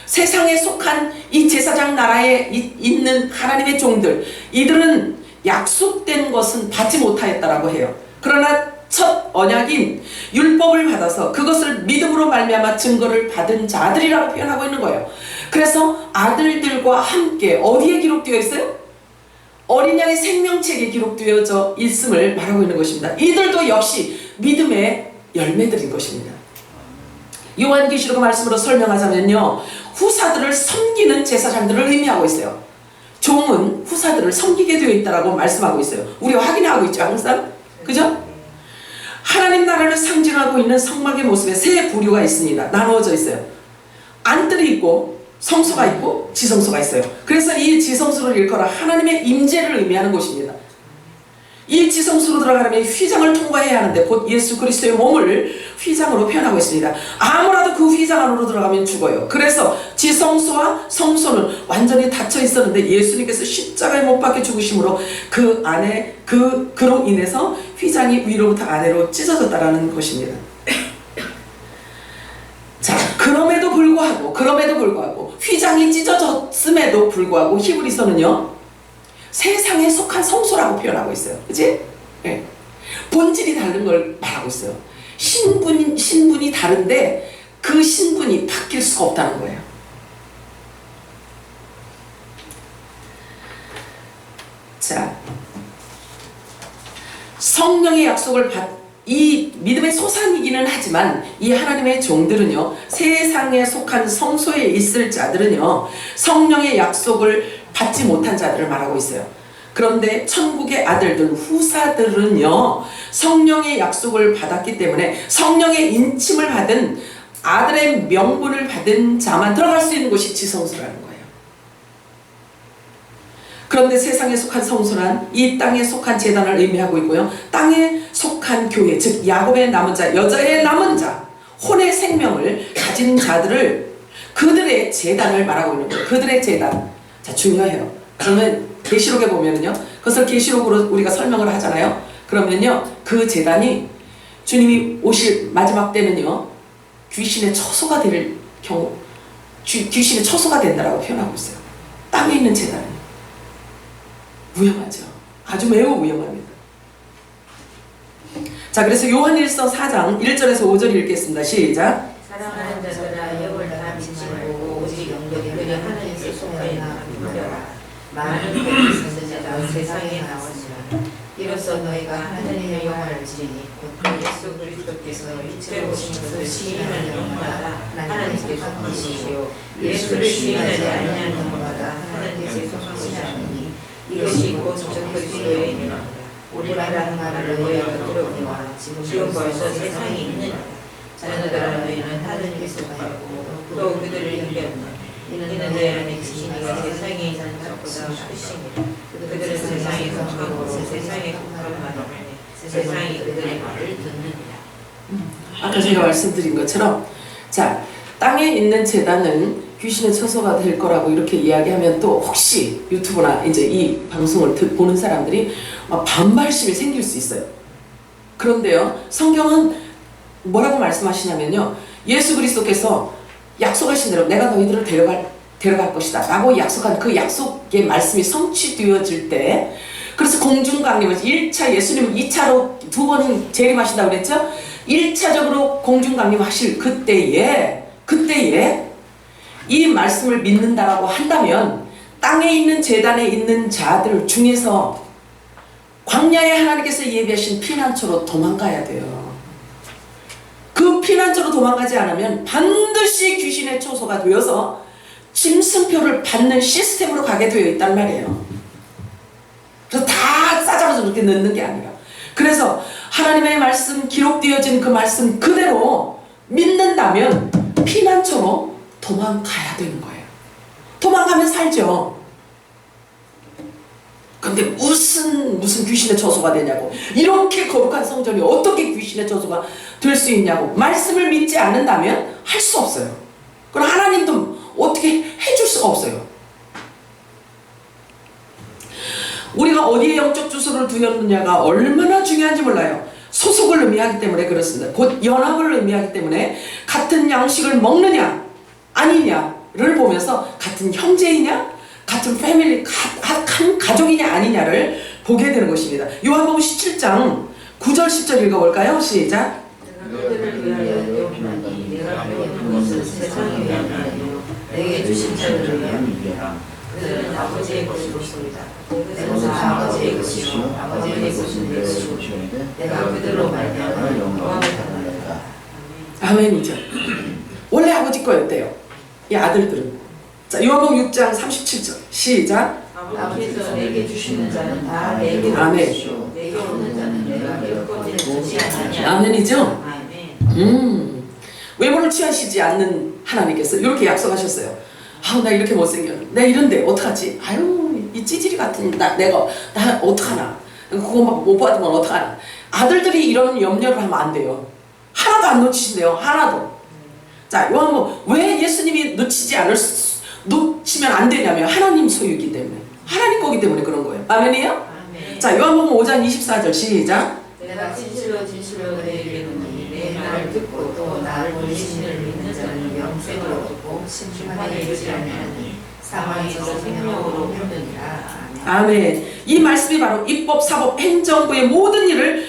세상에 속한 이 제사장 나라에 있는 하나님의 종들, 이들은 약속된 것은 받지 못하였다라고 해요. 그러나 첫 언약인 율법을 받아서 그것을 믿음으로 말미암아 증거를 받은 자들이라고 표현하고 있는 거예요. 그래서 아들들과 함께 어디에 기록되어 있어요? 어린 양의 생명책에 기록되어져 있음을 말하고 있는 것입니다. 이들도 역시 믿음의 열매들인 것입니다. 요한계시록 말씀으로 설명하자면요, 후사들을 섬기는 제사장들을 의미하고 있어요. 종은 후사들을 섬기게 되어 있다고 말씀하고 있어요. 우리가 확인하고 있죠, 항상. 그죠? 하나님 나라를 상징하고 있는 성막의 모습에 세 부류가 있습니다. 나누어져 있어요. 안뜰이 있고 성소가 있고 지성소가 있어요. 그래서 이 지성소를 일컬어 하나님의 임재를 의미하는 곳입니다. 이 지성소로 들어가려면 휘장을 통과해야 하는데 곧 예수 그리스도의 몸을 휘장으로 표현하고 있습니다. 아무라도 그 휘장 안으로 들어가면 죽어요. 그래서 지성소와 성소는 완전히 닫혀 있었는데 예수님께서 십자가에 못 박혀 죽으심으로 그 안에 그로 인해서 휘장이 위로부터 아래로 찢어졌다라는 것입니다. 자, 그럼에도 불구하고 휘장이 찢어졌음에도 불구하고 히브리서는요, 세상에 속한 성소라고 표현하고 있어요. 그치? 네. 본질이 다른 걸 말하고 있어요. 신분이 다른데 그 신분이 바뀔 수가 없다는 거예요. 자, 성령의 약속을 이 믿음의 소산이기는 하지만 이 하나님의 종들은요, 세상에 속한 성소에 있을 자들은요, 성령의 약속을 받지 못한 자들을 말하고 있어요. 그런데 천국의 아들들, 후사들은요, 성령의 약속을 받았기 때문에 성령의 인침을 받은 아들의 명분을 받은 자만 들어갈 수 있는 곳이 지성소라는 거예요. 그런데 세상에 속한 성소란 이 땅에 속한 제단을 의미하고 있고요, 땅에 속한 교회, 즉 야곱의 남은 자, 여자의 남은 자, 혼의 생명을 가진 자들을, 그들의 제단을 말하고 있는 거예요. 그들의 제단. 자, 중요해요. 그러면 계시록에 보면은요, 그것을 계시록으로 우리가 설명을 하잖아요. 그러면요, 그 제단이 주님이 오실 마지막 때는요, 귀신의 처소가 될 경우, 귀신의 처소가 된다라고 표현하고 있어요. 땅에 있는 제단은 위험하죠. 아주 매우 위험합니다. 자, 그래서 요한일서 4장 1절에서 5절 읽겠습니다. 시작. 사랑하는 자들아, 여호와를 다 믿지 말고 오직 영접이 그려 하나님께 속하여나 믿으라. 많은 복이 있으자 세상에 나오지만 이로써 너희가 하나님의 영화를 지니 곧 예수 그리스도께서 이체로 오신 것을 시인하는 영마다 하나님께 속하시오. 예수를 시인하지 아니하는 영마다 하나님께 속하시지 않으니 이것이 곧 그리스도의 이름이라. 우리라는 말을 너희가 들었거니와 지금 벌써 세상에 있느니라. 자녀들아, 너희는 하나님께 속하였고 또 그들을 이겼네. 이는 내 안에 지니가 세상에 있는 것보다 크시니라. 그들은 세상에 속하고 세상에 속한 말을 하네. 세상이 그들의 말을 듣느니라. 아까 제가 말씀드린 것처럼 자, 땅에 있는 제단은 귀신의 처소가 될 거라고 이렇게 이야기하면 또 혹시 유튜브나 이제 이 방송을 보는 사람들이 반발심이 생길 수 있어요. 그런데요, 성경은 뭐라고 말씀하시냐면요, 예수 그리스도께서 약속하신 대로 내가 너희들을 데려갈 것이다 라고 약속한 그 약속의 말씀이 성취되어질 때, 그래서 공중강림을 1차 예수님 2차로 두 번 재림하신다고 그랬죠? 1차적으로 공중강림하실 그때에 이 말씀을 믿는다라고 한다면 땅에 있는 제단에 있는 자들 중에서 광야에 하나님께서 예비하신 피난처로 도망가야 돼요. 그 피난처로 도망가지 않으면 반드시 귀신의 초소가 되어서 짐승표를 받는 시스템으로 가게 되어 있단 말이에요. 그래서 다 싸잡아서 그렇게 넣는 게 아니라, 그래서 하나님의 말씀, 기록되어진 그 말씀 그대로 믿는다면 피난처로 도망가야 되는 거예요. 도망가면 살죠. 근데 무슨 귀신의 처소가 되냐고, 이렇게 거룩한 성전이 어떻게 귀신의 처소가 될 수 있냐고, 말씀을 믿지 않는다면 할 수 없어요. 그럼 하나님도 어떻게 해줄 수가 없어요. 우리가 어디에 영적 주소를 두었느냐가 얼마나 중요한지 몰라요. 소속을 의미하기 때문에 그렇습니다. 곧 연합을 의미하기 때문에 같은 양식을 먹느냐 아니냐를 보면서 같은 형제이냐, 같은 패밀리, 한 가족이냐 아니냐를 보게 되는 것입니다. 요한복음 17장 9절 10절 읽어볼까요? 시작. 그들을 위하여 용나니 내가 배운 것은 세상에 위한 아니요 내게 주신 자들을 위함이라. 그들은 아버지의 것이로소이다. 그들은 아버지의 것이요 아버지의 것은 내 것이요 내가 그들로 말미암아 영광을 받는다. 아멘이죠. 원래 아버지 거였대요, 이 아들들은. 자, 요한복음 6장 37절 시작. 아버지께서 내게 주시는 자는 다 내게 주시오. 내게 오는 자는 내가 결코 주지 않으냐. 아멘이죠. 아멘. 외모를 취하시지 않는 하나님께서 이렇게 약속하셨어요. 아우, 나 이렇게 못생겼는데, 나 이런데 어떡하지? 아유, 이 찌질이 같은 나 어떡하나? 그거 막 못 받으면 어떡하나? 아들들이 이런 염려를 하면 안 돼요. 하나도 안 놓치신대요. 하나도. 자, 요한복음 왜 예수님이 놓치면 안 되냐면 하나님 소유이기 때문에, 하나님 거기 때문에 그런 거예요. 아멘이요? 아멘. 자, 요한복음 5장 24절 시작. 내가 진실로 너희에게 이르노니 내 말을 듣고 또 나를 보내신 이를 믿는 자는 영생을 얻고 심판에 이르지 아니하니 사망에서 생명으로 옮느니라. 아멘. 이 말씀이 바로 입법, 사법, 행정부의 모든 일을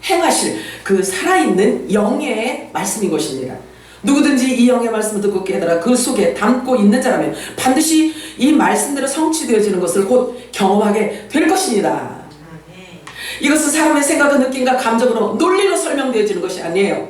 행하실 그 살아있는 영의 말씀인 것입니다. 누구든지 이 영의 말씀을 듣고 깨달아 그 속에 담고 있는 자라면 반드시 이 말씀대로 성취되어지는 것을 곧 경험하게 될 것입니다. 이것은 사람의 생각과 느낌과 감정으로 논리로 설명되어지는 것이 아니에요.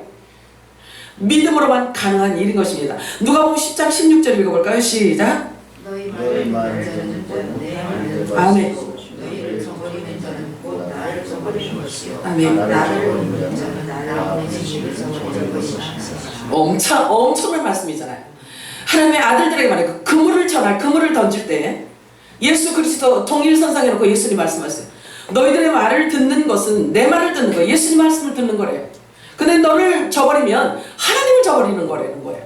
믿음으로만 가능한 일인 것입니다. 누가복음 10장 16절 읽어볼까요? 시작. 너희 말을 듣는 자는 내 말을 아멘. 너희를 저버리는 자는 곧 나를 저버리는 것이요 아멘. 나를 버리는 자는 나를 보내신 이를 저버리는 것이라. 엄청난 말씀이잖아요. 하나님의 아들들에게 말해요. 그물을 전할, 그물을 던질 때 예수 그리스도 동일선상에 놓고 예수님 말씀하세요. 너희들의 말을 듣는 것은 내 말을 듣는 거예요. 예수님 말씀을 듣는 거래요. 근데 너를 저버리면 하나님을 저버리는 거라는 거예요.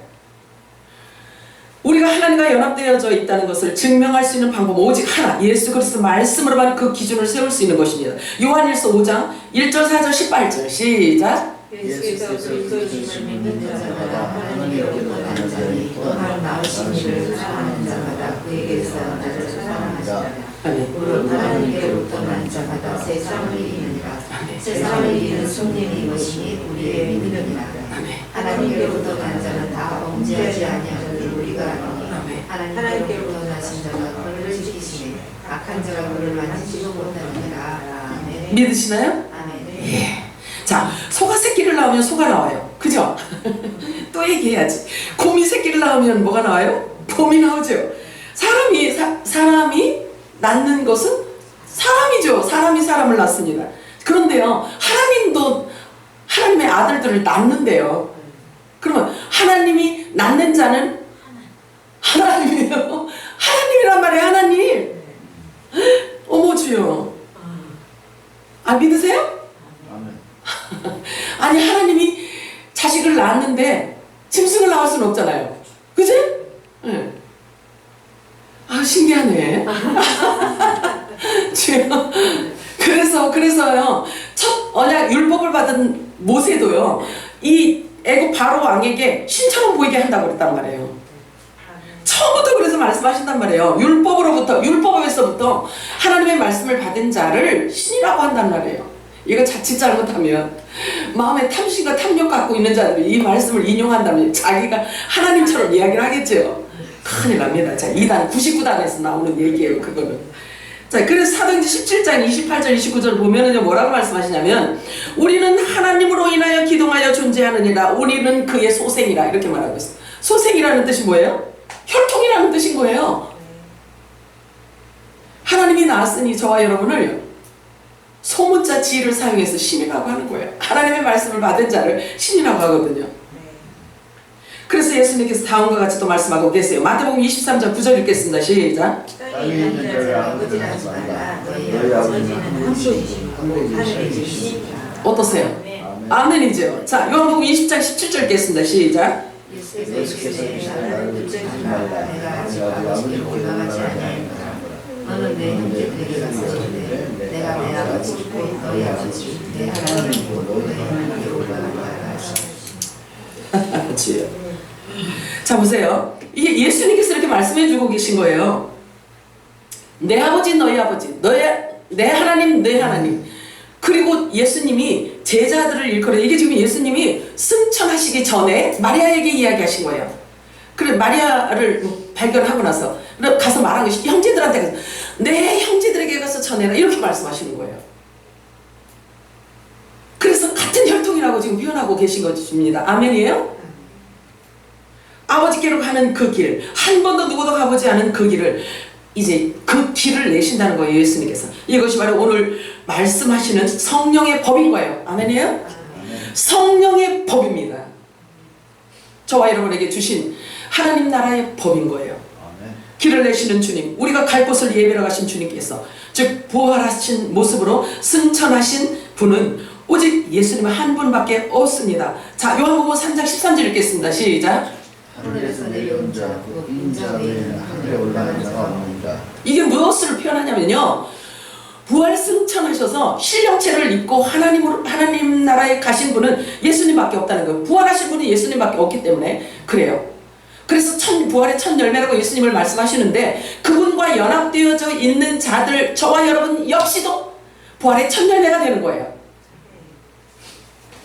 우리가 하나님과 연합되어져 있다는 것을 증명할 수 있는 방법 오직 하나, 예수 그리스도 말씀으로만 그 기준을 세울 수 있는 것입니다. 요한일서 5장 1절 4절 18절 시작. 예수께서 그리스도이심을 믿는 자마다 하나님께로부터 난 자니 또한 나으신 이를 사랑하는 자마다 그에게서 나를 사랑하시라. 무릇 하나님께로부터 난 자마다 세상을 이기느니라. 세상을 이기는 승리는 이것이니 우리의 믿음이니라. 하나님께로부터 난 자는 다 범죄하지 아니하는 우리가 아니니 하나님께로부터 나신 자가 그를 지키시니 악한 자가 그를 만지지도 못하느니라. 아멘. 믿으시나요? 아멘. 예. 자, 소가 새끼를 낳으면 소가 나와요. 그죠? 또 얘기해야지. 곰이 새끼를 낳으면 뭐가 나와요? 곰이 나오죠. 사람이 낳는 것은 사람이죠. 사람이 사람을 낳습니다. 그런데요, 하나님도 하나님의 아들들을 낳는데요. 그러면 하나님이 낳는 자는 하나님이에요. 하나님이란 말이에요. 하나님. 어머 주여. 아 믿으세요? 아멘. 아니 하나님이 자식을 낳았는데 짐승을 낳을 수는 없잖아요. 그치? 네. 아 신기하네. 주여. 그래서요. 첫 언약 율법을 받은 모세도요. 이 애굽 바로 왕에게 신처럼 보이게 한다고 그랬단 말이에요. 처음부터 그래서 말씀하신단 말이에요. 율법에서부터 하나님의 말씀을 받은 자를 신이라고 한단 말이에요. 이거 자칫 잘못하면 마음에 탐심과 탐욕 갖고 있는 자들이 이 말씀을 인용한다면 자기가 하나님처럼 이야기를 하겠죠. 큰일 납니다. 자, 2단 99단에서 나오는 얘기예요. 그거는. 자, 그래서 사도행전 17장 28절 29절 보면은요 뭐라고 말씀하시냐면 우리는 하나님으로 인하여 기동하여 존재하느니라. 우리는 그의 소생이라 이렇게 말하고 있어요. 소생이라는 뜻이 뭐예요? 혈통이라는 뜻인 거예요. 하나님이 낳았으니 저와 여러분을 소문자 지혜를 사용해서 신이라고 하는 거예요. 하나님의 말씀을 받은 자를 신이라고 하거든요. 그래서 예수님께서 다음과 같이 또 말씀하고 계세요. 마태복음 23장 9절 읽겠습니다. 시작. 땅에 있는 자를 아무것도 하지 말라. 너희 아버지는 하늘에 계시니. 어떠세요? 아멘이죠. 자, 요한복음 20장 17절 읽겠습니다. 시작. 예수께서 나를 붙잡지 말라. 내가 아직 아버지께 올라가지 아니하노라. 너는 내 형제들에게 가서 이르되 내가 내 아버지 곧 너희 아버지 내 하나님 곧 너희 하나님께 올라가라 하시니. 자 보세요. 이게 예수님께서 이렇게 말씀해 주고 계신 거예요. 내 아버지 너희 아버지 내 하나님 내 하나님. 그리고 예수님이 제자들을 일컬어 이게 지금 예수님이 승천하시기 전에 마리아에게 이야기하신 거예요. 그래 마리아를 발견하고 나서 가서 말한 것이 형제들한테 가서 내 형제들에게 가서 전해라 이렇게 말씀하시는 거예요. 그래서 같은 혈통이라고 지금 표현하고 계신 것입니다. 아멘이에요? 아버지께로 가는 그 길, 한 번도 누구도 가보지 않은 그 길을 이제 그 길을 내신다는 거예요. 예수님께서. 이것이 바로 오늘 말씀하시는 성령의 법인 거예요. 아멘이에요? 성령의 법입니다. 저와 여러분에게 주신 하나님 나라의 법인 거예요. 길을 내시는 주님, 우리가 갈 곳을 예배로 가신 주님께서 즉 부활하신 모습으로 승천하신 분은 오직 예수님 한 분밖에 없습니다. 자, 요한복음 3장 13절 읽겠습니다. 시작. 하늘에서 내려온 자, 곧 인자 외에는 하늘에 올라간 자가 없느니라. 이게 무엇을 표현하냐면요, 부활 승천하셔서 신령체를 입고 하나님 나라에 가신 분은 예수님밖에 없다는 거예요. 부활하신 분이 예수님밖에 없기 때문에 그래요. 그래서 부활의 첫 열매라고 예수님을 말씀하시는데 그분과 연합되어져 있는 자들, 저와 여러분 역시도 부활의 첫 열매가 되는 거예요.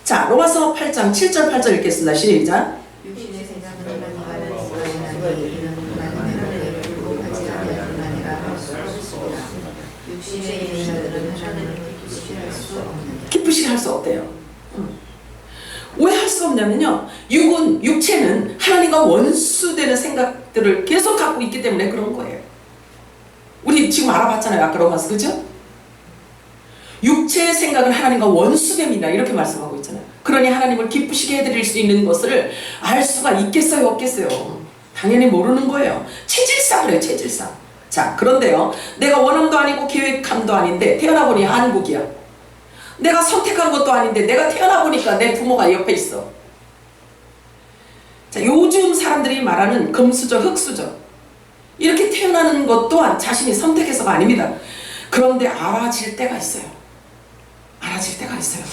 자, 로마서 8장 7절 8절 읽겠습니다. 시작. 육신의 생각은 하나님 것이나니 이는 하나님의 은혜를 굴복하지 아니할 뿐 아니라 할 수 없습니다. 육신의 인자들은 하나님을 기쁘시게 할 수 없느니라. 기쁘시게 할 수 없대요. 왜 할 수 없냐면요, 육체는 하나님과 원수되는 생각들을 계속 갖고 있기 때문에 그런 거예요. 우리 지금 알아봤잖아요. 아까 로마서, 그죠? 육체의 생각은 하나님과 원수됨이다 이렇게 말씀하고 있잖아요. 그러니 하나님을 기쁘시게 해드릴 수 있는 것을 알 수가 있겠어요 없겠어요? 당연히 모르는 거예요. 체질상 그래요. 체질상. 자, 그런데요, 내가 원함도 아니고 계획함도 아닌데 태어나보니 한국이야. 내가 선택한 것도 아닌데 내가 태어나보니까 내 부모가 옆에 있어. 자, 요즘 사람들이 말하는 금수저 흙수저, 이렇게 태어나는 것 또한 자신이 선택해서가 아닙니다. 그런데 알아질 때가 있어요. 알아질 때가 있어요.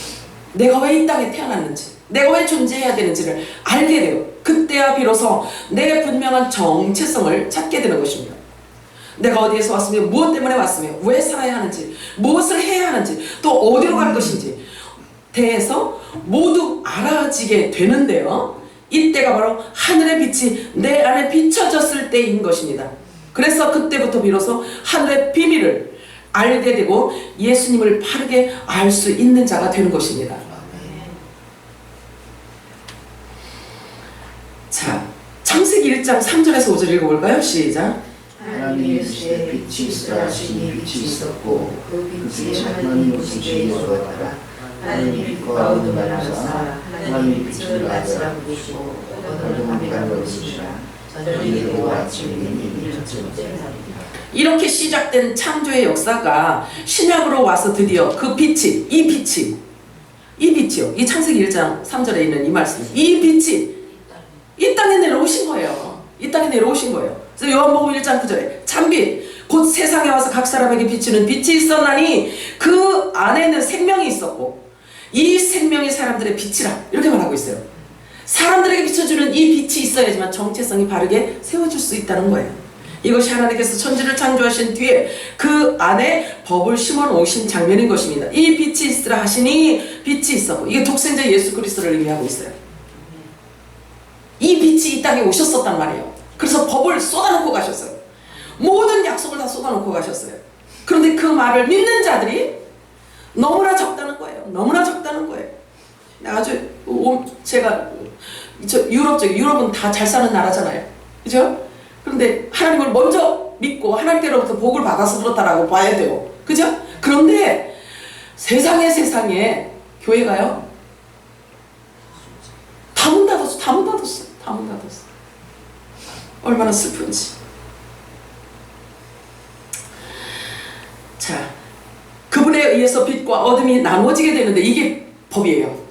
내가 왜 이 땅에 태어났는지, 내가 왜 존재해야 되는지를 알게 돼요. 그때야 비로소 내 분명한 정체성을 찾게 되는 것입니다. 내가 어디에서 왔으며 무엇 때문에 왔으며 왜 살아야 하는지, 무엇을 해야 하는지, 또 어디로 갈 것인지 대해서 모두 알아지게 되는데요, 이때가 바로 하늘의 빛이 내 안에 비춰졌을 때인 것입니다. 그래서 그때부터 비로소 하늘의 비밀을 알게 되고 예수님을 바르게 알 수 있는 자가 되는 것입니다. 자, 창세기 1장 3절에서 5절 읽어볼까요? 시작. 하나님이 이르시되 빛이 있으라 하시니 빛이 있었고 그 빛이 하나님 보시기에 좋았더라. 하나님이 빛과 어둠을 나누사 하나님이 빛을 낮이라 부르시고 어둠을 밤이라 부르시니라. 저녁이 되고 아침이 되니 이는 첫째이다. 이렇게 시작된 창조의 역사가 신약으로 와서 드디어 그 빛이, 이 빛이요. 이 창세기 1장 3절에 있는 이 말씀. 이 빛이 이 땅에 내려오신 거예요. 이 땅에 내려오신 거예요. 그래서 요한복음 1장 9절에 참빛 곧 세상에 와서 각 사람에게 비추는 빛이 있었나니 그 안에는 생명이 있었고 이 생명이 사람들의 빛이라 이렇게 말하고 있어요. 사람들에게 비춰주는 이 빛이 있어야지만 정체성이 바르게 세워질 수 있다는 거예요. 이것이 하나님께서 천지를 창조하신 뒤에 그 안에 법을 심어 놓으신 장면인 것입니다. 이 빛이 있으라 하시니 빛이 있었고 이게 독생자 예수 그리스도를 의미하고 있어요. 이 빛이 이 땅에 오셨었단 말이에요. 그래서 법을 쏟아놓고 가셨어요. 모든 약속을 다 쏟아놓고 가셨어요. 그런데 그 말을 믿는 자들이 너무나 적다는 거예요. 너무나 적다는 거예요. 아주 제가 유럽은 다 잘 사는 나라잖아요. 그죠? 그런데 하나님을 먼저 믿고 하나님께로부터 복을 받아서 그렇다라고 봐야 돼요. 그죠? 그런데 세상에 교회가요 다 문 닫았어. 얼마나 슬픈지. 자, 그분에 의해서 빛과 어둠이 나누어지게 되는데 이게 법이에요.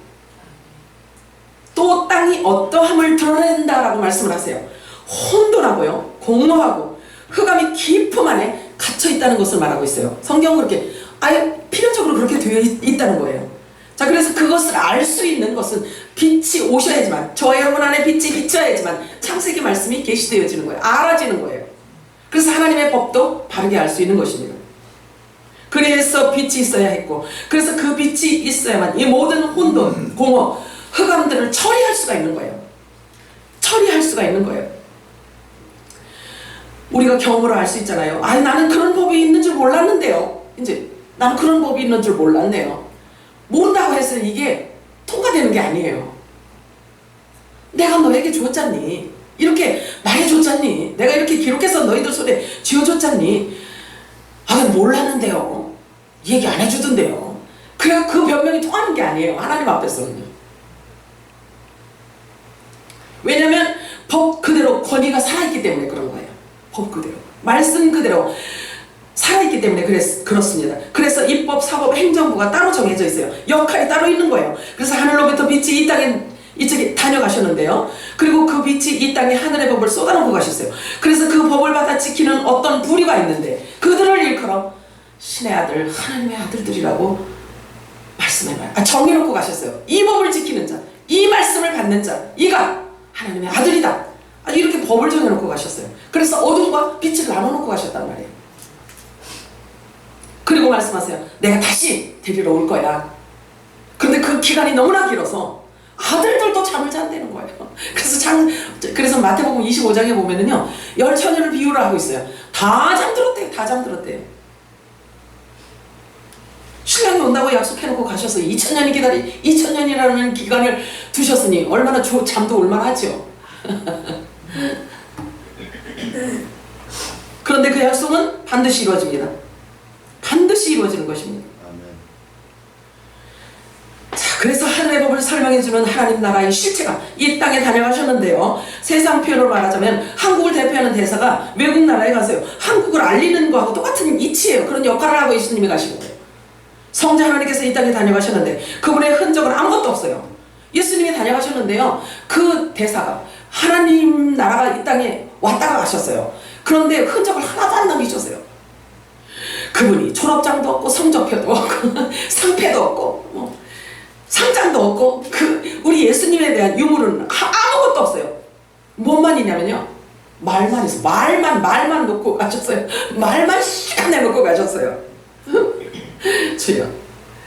또 땅이 어떠함을 드러낸다라고 말씀을 하세요. 혼돈하고요, 공허하고 흑암이 깊음 안에 갇혀 있다는 것을 말하고 있어요. 성경은 그렇게 아예 필연적으로 그렇게 되어 있다는 거예요. 자, 그래서 그것을 알 수 있는 것은 빛이 오셔야지만, 저와 여러분 안에 빛이 비쳐야지만 창세기 말씀이 계시되어지는 거예요. 알아지는 거예요. 그래서 하나님의 법도 바르게 알 수 있는 것입니다. 그래서 빛이 있어야 했고, 그래서 그 빛이 있어야만 이 모든 혼돈, 공허, 흑암들을 처리할 수가 있는 거예요. 처리할 수가 있는 거예요. 우리가 경험으로 알 수 있잖아요. 아니, 나는 그런 법이 있는 줄 몰랐는데요. 이제 나는 그런 법이 있는 줄 몰랐네요. 모른다고 해서 이게 통과되는 게 아니에요. 내가 너에게 줬잖니. 이렇게 말해줬잖니. 내가 이렇게 기록해서 너희들 손에 쥐어줬잖니. 아, 몰랐는데요. 얘기 안 해주던데요. 그래야 그 변명이 통하는 게 아니에요. 하나님 앞에서는요. 왜냐하면 법 그대로 권위가 살아있기 때문에 그런 거예요. 법 그대로, 말씀 그대로 살아있기 때문에 그렇습니다. 그래서 입법, 사법, 행정부가 따로 정해져 있어요. 역할이 따로 있는 거예요. 그래서 하늘로부터 빛이 이 땅에 이쪽에 다녀가셨는데요. 그리고 그 빛이 이 땅에 하늘의 법을 쏟아놓고 가셨어요. 그래서 그 법을 받아 지키는 어떤 부류가 있는데 그들을 일컬어 신의 아들, 하나님의 아들들이라고 정해놓고 가셨어요. 이 법을 지키는 자, 이 말씀을 받는 자, 이가 하나님의 아들이다. 이렇게 법을 정해놓고 가셨어요. 그래서 어둠과 빛을 나눠놓고 가셨단 말이에요. 그리고 말씀하세요. 내가 다시 데리러 올 거야. 그런데 그 기간이 너무나 길어서 아들들도 잠을 잔다는 거예요. 그래서 마태복음 25장에 보면은요, 열처녀를 비유를 하고 있어요. 다 잠들었대요. 신랑이 온다고 약속해놓고 가셔서 2000년이라는 기간을 두셨으니 얼마나 잠도 올만하죠. 그런데 그 약속은 반드시 이루어집니다. 반드시 이루어지는 것입니다. 자, 그래서 하늘의 법을 설명해주는 하나님 나라의 실체가 이 땅에 다녀가셨는데요. 세상 표현으로 말하자면 한국을 대표하는 대사가 외국 나라에 가세요. 한국을 알리는 거하고 똑같은 이치예요. 그런 역할을 하고 예수님이 가시고, 성자 하나님께서 이 땅에 다녀가셨는데 그분의 흔적은 아무것도 없어요. 예수님이 다녀가셨는데요, 그 대사가 하나님 나라가 이 땅에 왔다가 가셨어요. 그런데 흔적을 하나도 안 남기셨어요. 그분이 졸업장도 없고 성적표도 없고 상패도 없고 상장도 없고 우리 예수님에 대한 유물은 아무것도 없어요. 뭔만 있냐면요, 말만 있어. 말만 놓고 가셨어요. 말만 시간 내놓고 가셨어요. 주여.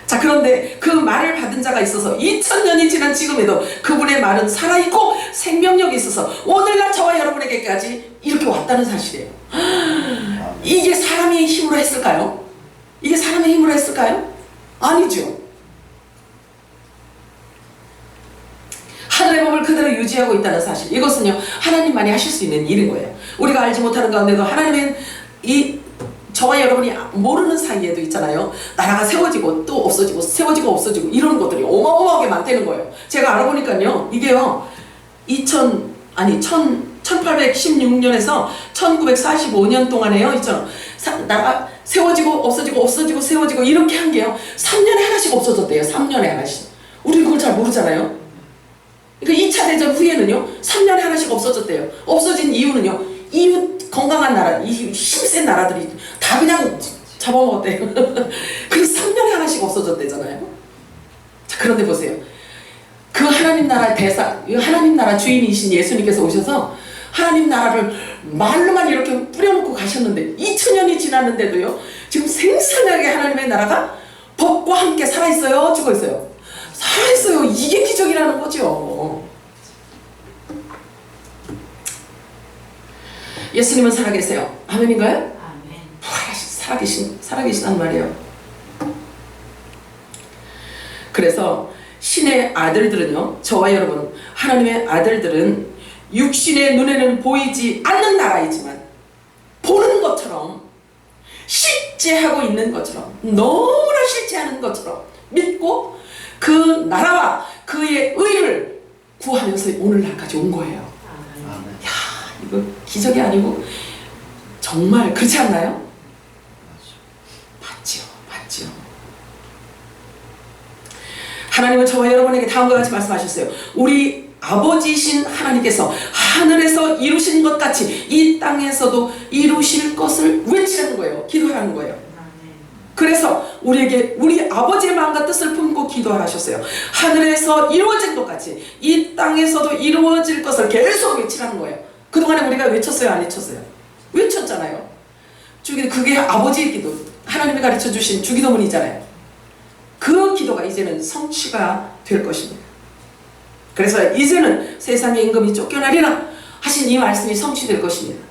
자, 그런데 그 말을 받은 자가 있어서 2000년이 지난 지금에도 그분의 말은 살아있고 생명력이 있어서 오늘날 저와 여러분에게까지 이렇게 왔다는 사실이에요. 이게 사람의 힘으로 했을까요? 이게 사람의 힘으로 했을까요? 아니죠. 하늘의 법을 그대로 유지하고 있다는 사실, 이것은요 하나님만이 하실 수 있는 일인 거예요. 우리가 알지 못하는 가운데도 하나님은 저와 여러분이 모르는 사이에도 있잖아요. 나라가 세워지고 또 없어지고 세워지고 없어지고 이런 것들이 어마어마하게 많다는 거예요. 제가 알아보니까요. 이게요. 1816년에서 1945년 동안에요. 있잖아. 나라가 세워지고 없어지고 없어지고 세워지고 이렇게 한 게요. 3년에 하나씩 없어졌대요. 3년에 하나씩. 우리 그걸 잘 모르잖아요. 그러니까 2차 대전 후에는요. 3년에 하나씩 없어졌대요. 없어진 이유는요. 이웃 건강한 나라, 힘센 나라들이 다 그냥 잡아먹었대요. 그래서 3년에 하나씩 없어졌대잖아요. 자, 그런데 보세요. 그 하나님 나라 하나님 나라 주인이신 예수님께서 오셔서 하나님 나라를 말로만 이렇게 뿌려놓고 가셨는데 2000년이 지났는데도요. 지금 생생하게 하나님의 나라가 법과 함께 살아있어요? 죽어있어요? 살아있어요. 이게 기적이라는 거죠. 예수님은 살아계세요. 아멘인가요? 아멘. 살아계시단 말이에요. 그래서 신의 아들들은요, 저와 여러분, 하나님의 아들들은 육신의 눈에는 보이지 않는 나라이지만 보는 것처럼 실제하고 있는 것처럼 너무나 실제하는 것처럼 믿고 그 나라와 그의 의를 구하면서 오늘날까지 온 거예요. 야, 이거 기적이 아니고 정말 그렇지 않나요? 맞죠. 하나님은 저와 여러분에게 다음과 같이 말씀하셨어요. 우리 아버지신 하나님께서 하늘에서 이루신 것 같이 이 땅에서도 이루실 것을 외치라는 거예요. 기도하라는 거예요. 그래서 우리에게 우리 아버지의 마음과 뜻을 품고 기도하라 하셨어요. 하늘에서 이루어진 것 같이 이 땅에서도 이루어질 것을 계속 외치라는 거예요. 그동안에 우리가 외쳤어요? 안 외쳤어요? 외쳤잖아요. 그게 아버지의 기도, 하나님이 가르쳐 주신 주기도문이잖아요. 그 기도가 이제는 성취가 될 것입니다. 그래서 이제는 세상의 임금이 쫓겨나리라 하신 이 말씀이 성취될 것입니다.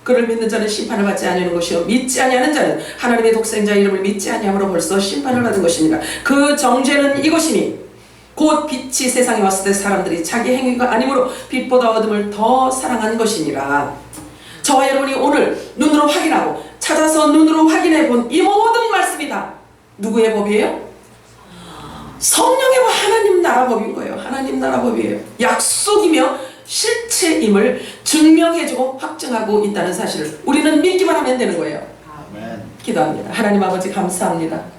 그를 믿는 자는 심판을 받지 아니하는 것이요 믿지 아니하는 자는 하나님의 독생자 이름을 믿지 아니함으로 벌써 심판을 받은 것입니다. 그 정죄는 이것이니 곧 빛이 세상에 왔을 때 사람들이 자기 행위가 아니므로 빛보다 어둠을 더 사랑한 것이니라. 저와 여러분이 오늘 눈으로 확인하고 찾아서 눈으로 확인해 본 이 모든 말씀이 다 누구의 법이에요? 성령의 법, 하나님 나라 법인 거예요. 하나님 나라 법이에요. 약속이며 실체임을 증명해주고 확증하고 있다는 사실을 우리는 믿기만 하면 되는 거예요. 아멘. 기도합니다. 하나님 아버지 감사합니다.